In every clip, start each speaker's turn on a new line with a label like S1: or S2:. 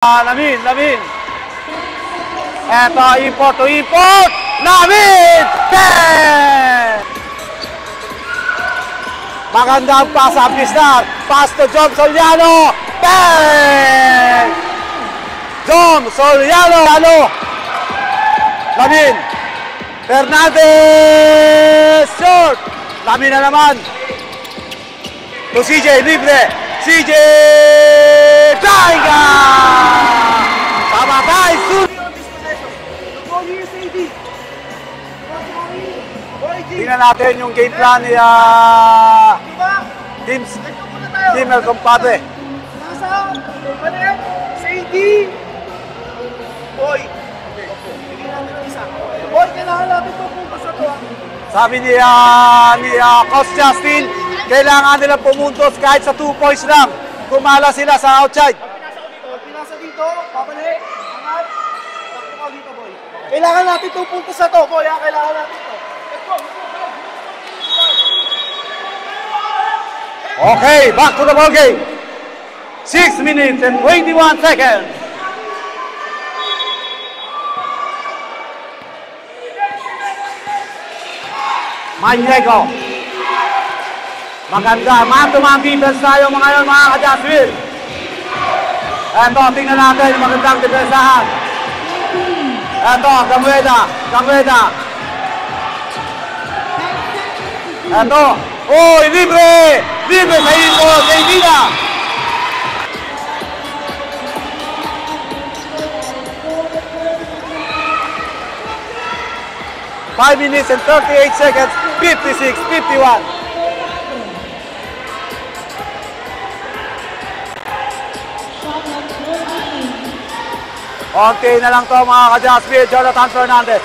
S1: Lamin. Eto, import. Lamin! 10! Magandang pass ang Pisnar. Pass to Jom Soliano. 10! Jom Soliano. Lamin. Fernandez. Short. Lamin na naman. To CJ, libre. CJ Taiga! Pamatay! Tingnan natin yung game plan ni Team El Compadre.
S2: Nasa, CD. Boy. Bigyan natin ng isa. Boy, kailangan natin pupunta sa to.
S1: Sabi ni Coach Justin, kailangan nila pumuntos kahit sa 2 points lang. Kumala sila sa outside.
S2: Pinasa dito, babalik, angat, takbo ka dito, boy. Kailangan natin 2 puntos sa to, boy. Kailangan natin to. Let's go.
S1: Okay, back to the ball game. 6 minutes and 21 seconds. Maniego. Maganda, man-to-man defense tayo mga ka-Jasmine. Eto, tingnan natin, magandang defensahan. Eto, Gamueda. Eto, oy, libre sa ito, sa Ibina. Five minutes and 38 seconds, 56-51. Okay na lang to mga ka-Jasmine. Jonathan Fernandez.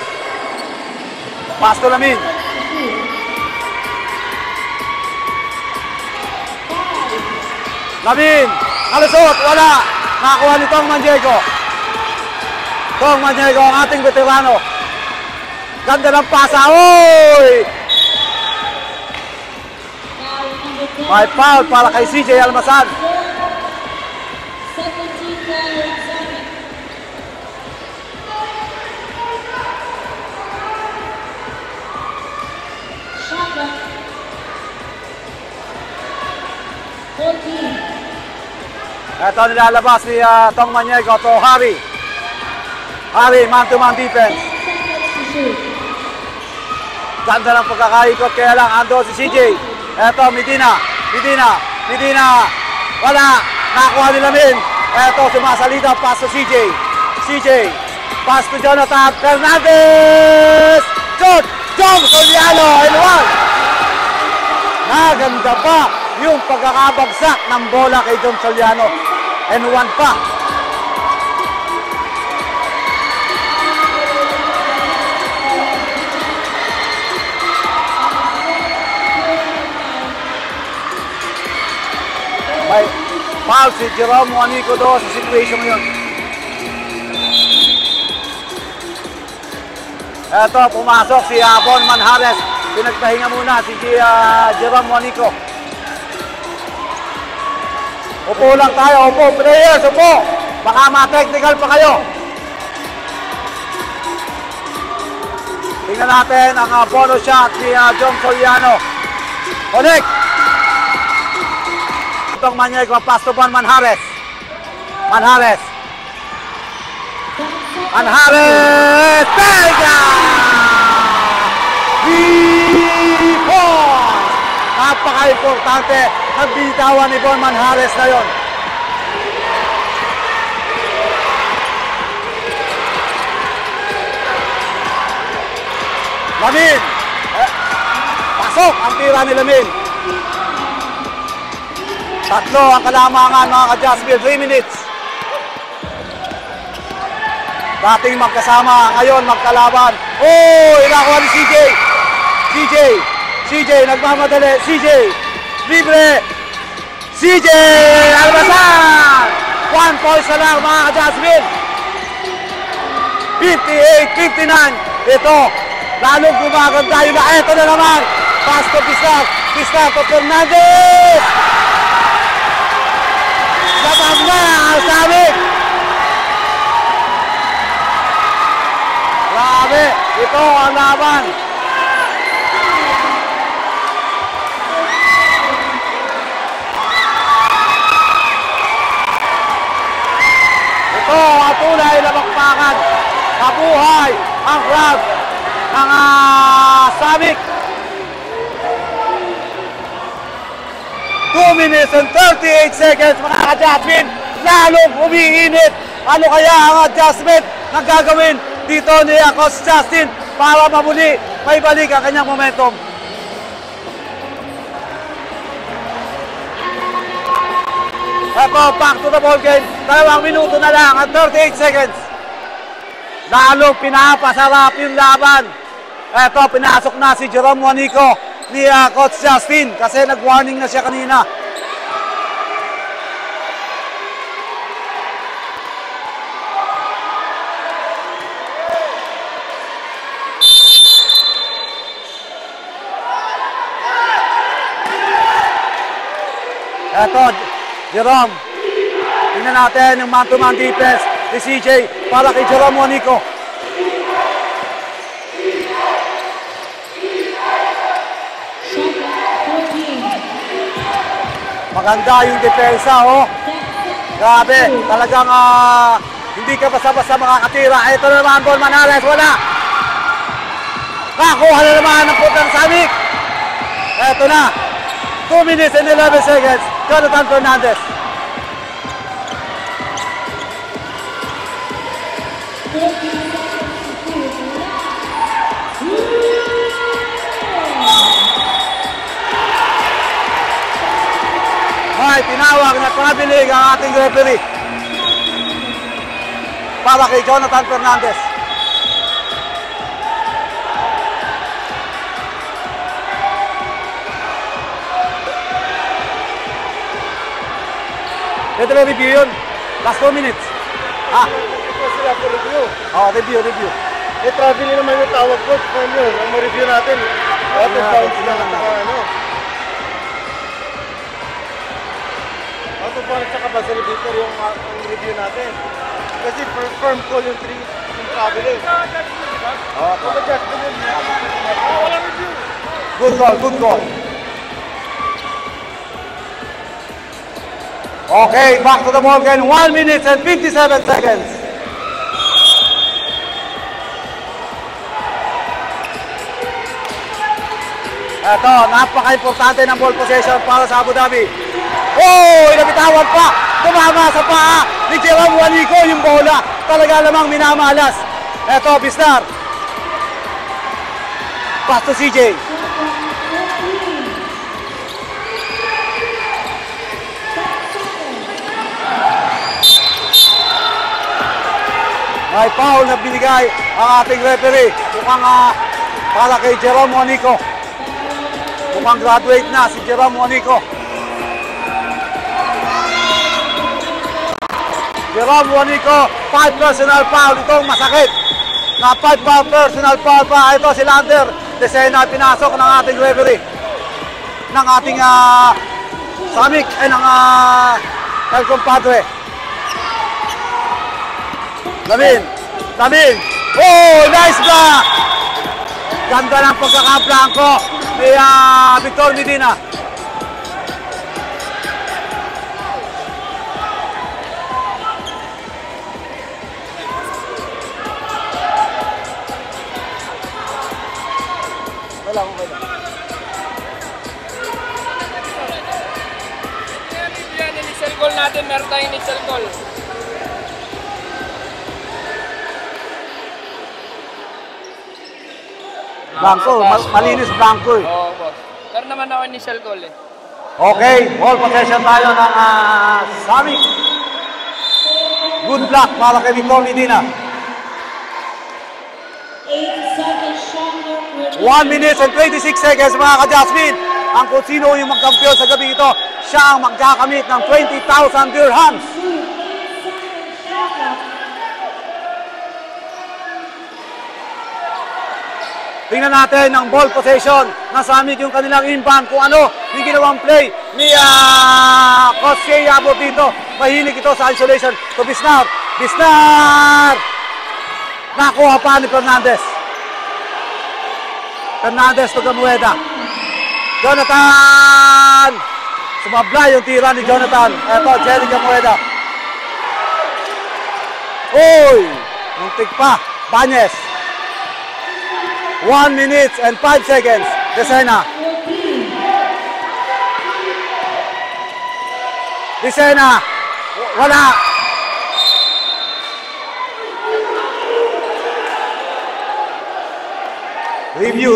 S1: Pass to Lamin. Lamin. Kalusot. Wala. Nakakuha ni Tong Maniego. Tong Maniego ang ating veterano. Ganda ng pasa. Oy! May foul para kay CJ Almasan. Ito nilalabas ni Tong Maniego to Harry. Man-to-man defense. Ganda ng pagkakaikot, kaya lang ando si CJ. Ito, Medina. Wala. Nakuha ni Lamin. Ito, sumasalita. Pass to CJ. Pass to Jonathan Fernandez. Jom Soliano. And 1. Naganda pa yung pagkakabagsak ng bola kay Jom Soliano. And 1 pa. May foul si Jerome Juanico doon sa situation ngayon. Eto, pumasok si Bon Manjares. Pinagpahinga muna si Jerome Juanico. Upo lang tayo, players, upo. Baka ma-technical pa kayo. Tingnan natin ang bonus shot ni Jom Soliano. Connect. Itong Maniego, pass to Bon Manjares. Tega! 3 points! Napaka-importante ang bitawan ni Bon Manjares na yun. Lamin! Pasok ang tira ni Lamin. 3 ang kalamangan mga ka-Jasmine, 3 minutes. Dating magkasama, ngayon magkalaban. Oh, inakuha ni CJ, nagmamadali. CJ, libre. CJ Almasan! 1 point na lang mga ka-Jasmine. 58-59. Ito, lalong gumaganda yun na. Ito na naman. Pass to Pisnar to Fernandez. Sabag na ang sabit. Ito ang laban. Ito ang tunay na bakbakan. Mabuhay ang crowd ng Samick. 2 minutes and 38 seconds mga ka-Jasmine. Lalong umiinit. Ano kaya ang adjustment na gagawin dito ni Coach Justin para mabuli may balik ang kanyang momentum? Ito, back to the ball game. 2 minuto na lang at 38 seconds. Lalong pinapasarap yung laban. Ito, pinasok na si Jerome Juanico ni Coach Justin kasi nag-warning na siya kanina. Ito, Jerome. Tingnan natin yung man-to-man defense ni CJ para kay Jerome Juanico. Maganda yung depensa, oh. Grabe, talagang hindi ka basta-basta makakatira. Ito na naman, Ball Manales, wala. Nakuha na naman ang puto ng Samick. Ito na, 2 minutes and 11 seconds, Jonathan Fernandez. Ay, tinawag na traveling ang ating referee para kay Jonathan Fernandez. Ito na review yun. Last 2 minutes.
S2: Ito sila po review.
S1: Oh, review.
S2: Traveling naman yung tawag ko. Ang ma-review natin. Out of bounds na ano. Out of bounds sa buzzer beater yung review natin. Kasi firm call yung traveling.
S1: Good call. Okay, back to the ball again. 1 minute and 57 seconds. Ito, napaka-importante ng ball possession para sa Abu Dhabi. Oh, inabitawan pa. Tumama sa paa ni Jerome Juanico yung bola. Talaga lamang minamalas. Ito, Bisnar. Pass to CJ. May foul na binigay ang ating referee. Mukhang para kay Jerome Juanico. Mukhang graduate na si Jerome Juanico. Jerome Juanico, 5 personal foul. Itong masakit na 5 personal foul pa. Ito si Lander Desena, pinasok ng ating referee. Ng ating Samick ay ng El Compadre. Lamin. Oh, nice block! Ganda ng pagkakaplangko ni Victor Medina. Wala.
S3: Yan, initial goal natin. Meron tayong initial goal.
S1: Blanco, malinis blanco eh.
S3: Oo, boss. Meron naman ako initial goal eh.
S1: Okay, ball possession tayo ng Samick. Good block para kay Victor Medina. 1 minute and 26 seconds mga ka-Jasmine. Ang kung sino yung magkampiyon sa gabi ito, siya ang magkakamit ng 20,000 dirhams. Tingnan natin ang ball possession na Samick yung kanilang inbound kung ano yung ginawang play ni Coach Shea Yabot dito. Mahilig ito sa isolation to Bisnar. Nakuha pa ni Fernandez. Fernandez to Gamueda. Jonathan! Sumabla yung tira ni Jonathan. Eto, Jerry Gamueda. Uy! Muntik pa. Banyes. 1 minute and 5 seconds. Desena. Desena. Wala. Review.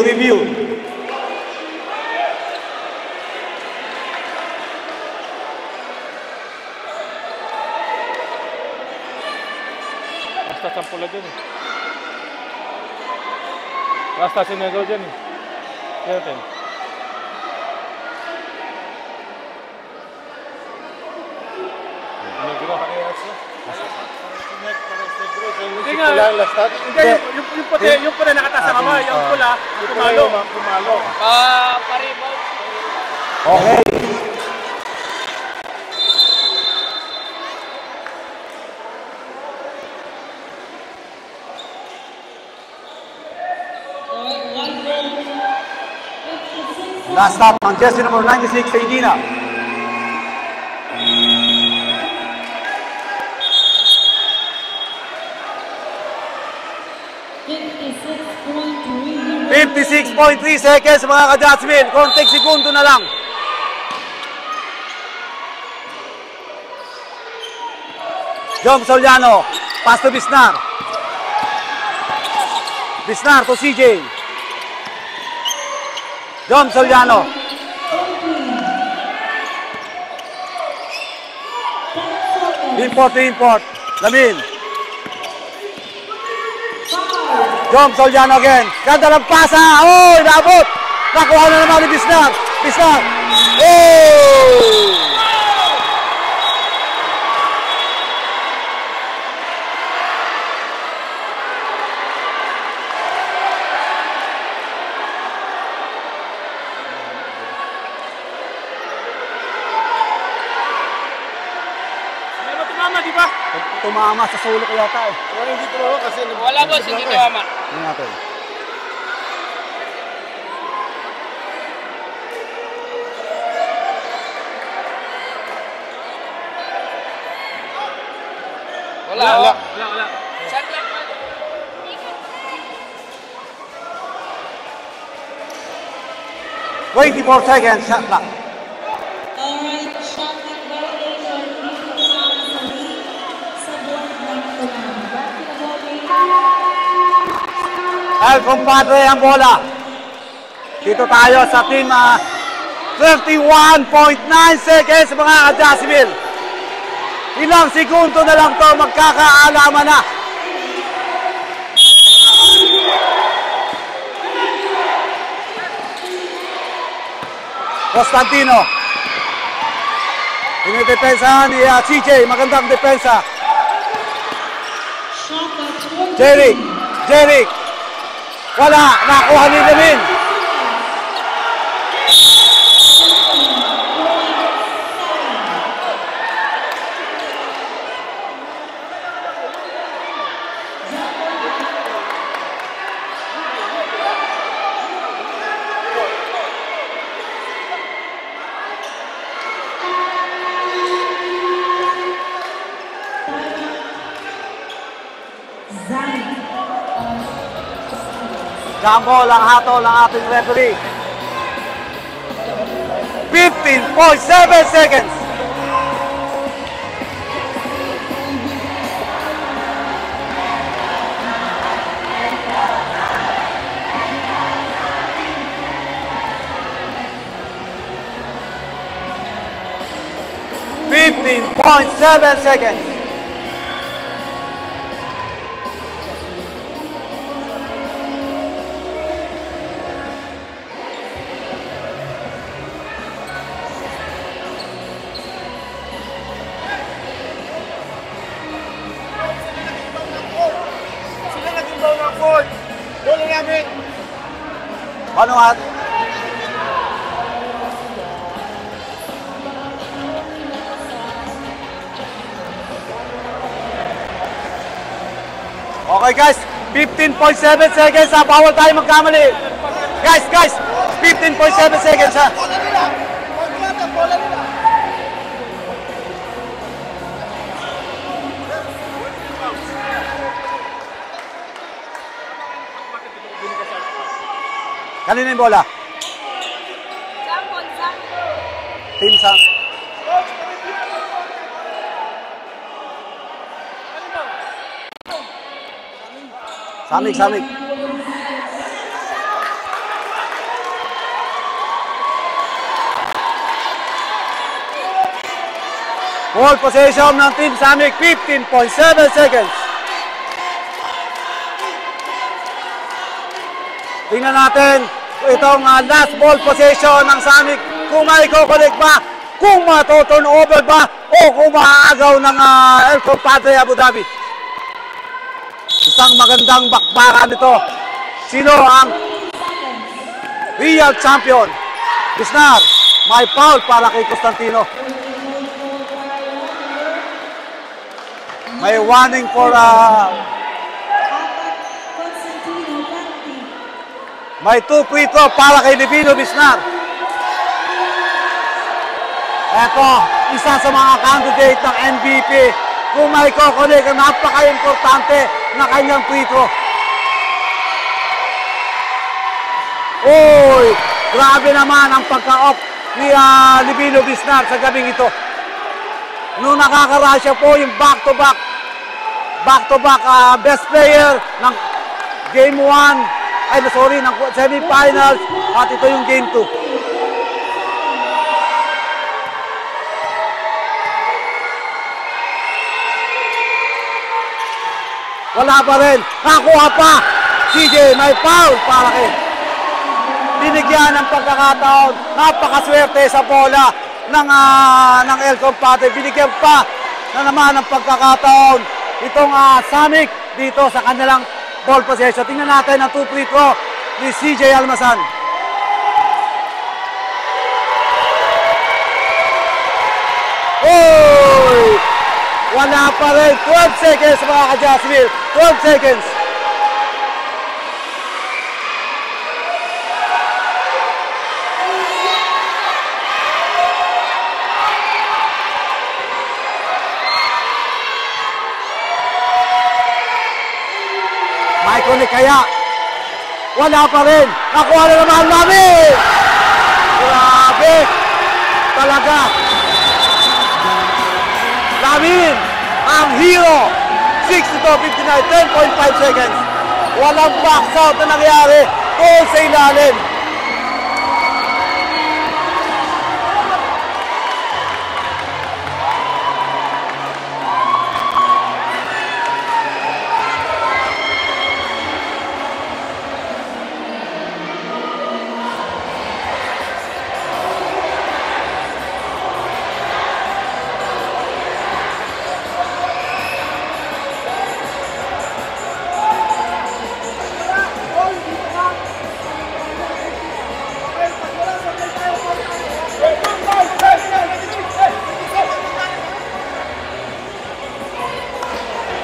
S4: Basta 10 dyan eh. Basta sinego dyan eh. Kaya
S3: Hindi nga. Hindi, yung pula nakatas sa kamay, yung pula, pumalo. Pa-rebound.
S1: Okay. Last stop ang jersey number 96 sa Igina. .3 seconds mga ka-Jatsmin. Konting segundo na lang. Jom Soliano. Pass to Bisnar. Bisnar to CJ. Jom Soliano. Import. Lamin. Jom Soliano again. Ganda ng pasa. Oh, inabot. Nakuha na naman ni Bisnar. Oh! Tumama sa solo ko yata eh.
S2: Hindi tumama kasi...
S3: Wala boss, hindi tumama.
S1: Hindi natin.
S3: Wala. Shot lang.
S1: 24 seconds, shot clock.
S5: Alright, shot clock violation.
S1: El compadre ang bola. Dito tayo sa team 31.9 seconds mga ka-Jacksonville. Ilang segundo na lang to magkakaalaman na. Constantino. Dinidepensa ni CJ. Magandang depensa. Jeric. Wala. Nakuha ni Lamin. Jumbo lang hatol ang ating referee. 15.7 seconds. Seconds.
S2: Sila nag-inbound ng court. Bola namin.
S1: Paano at? Okay guys, 15.7 seconds. Bawal tayo magkamali. Guys, 15.7 seconds ha.
S2: Bola nila. Bola nila.
S1: Kanina yung bola? Team Sam. Samik. Ball possession ng Team Samik, 15.7 seconds. Tingnan natin itong last ball possession ng Samik. Kung may kukulik ba, kung matuturn over ba, o kung maaagaw ng El Compadre Abu Dhabi. Isang magandang bakbakan ito. Sino ang real champion? Bisnar, may foul para kay Constantino. May warning for may 2 free throw para kay Divino Bisnar. Ito, isa sa mga candidate ng MVP. Kung may kukulik, napaka-importante na kanyang free throw. Uy, grabe naman ang pagka-off ni Divino Bisnar sa gabing ito. Nung nakakarasya po yung back-to-back best player ng Game 1, ng semifinals, at ito yung Game 2. Wala pa rin. Nakuha pa. CJ, may foul para kay. Binigyan ng pagkakataon. Napakaswerte sa bola ng El Compadre. Binigyan pa na naman ng pagkakataon itong Samik dito sa kanilang ball possession. Tingnan natin ang 2 free throw ni CJ Almasan. Oy! Wala pa rin. 12 seconds mga ka-Jasmine. 12 seconds. Michael ni kaya. Wala pa rin. Nakuha na naman namin. Grabe. Talaga. Lamin ang hero. 62-59, 10.5 seconds. Walang box out na nangyari. Goal sa ilalim.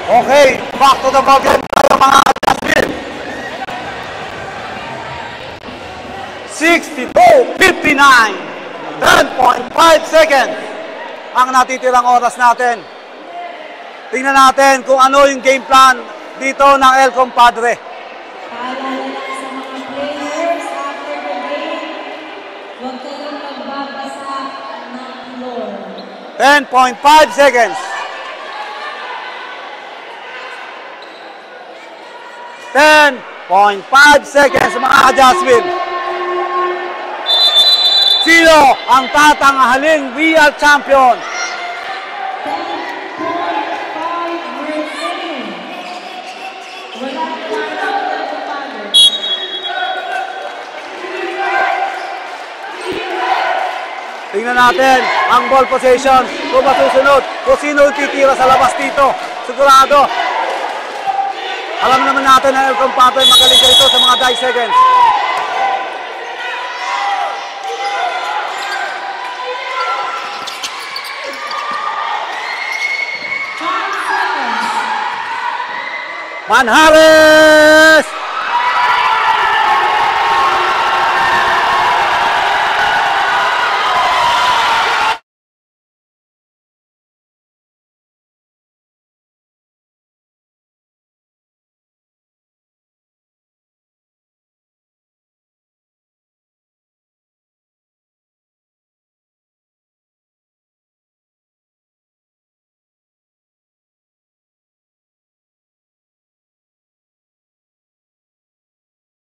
S1: Okay, back to the ball game tayo mga Jasmine. 62-59, 10.5 seconds ang natitirang oras natin. Tingnan natin kung ano yung game plan dito ng El Compadre.
S5: Paalala lang sa mga players after the game, huwag kayong magbabasa ng floor.
S1: 10.5 seconds. 10.5 seconds mga ka-Jasmine. Sino ang tatanghaling real champion?
S5: 10.5 remaining. Wala pa ng Compadre.
S1: Tingnan natin ang ball possession. Kung masusunod, kung sino yung titira sa labas dito. Sigurado. Alam naman natin na El Compadre magaling ka ito sa mga die seconds. Manjares!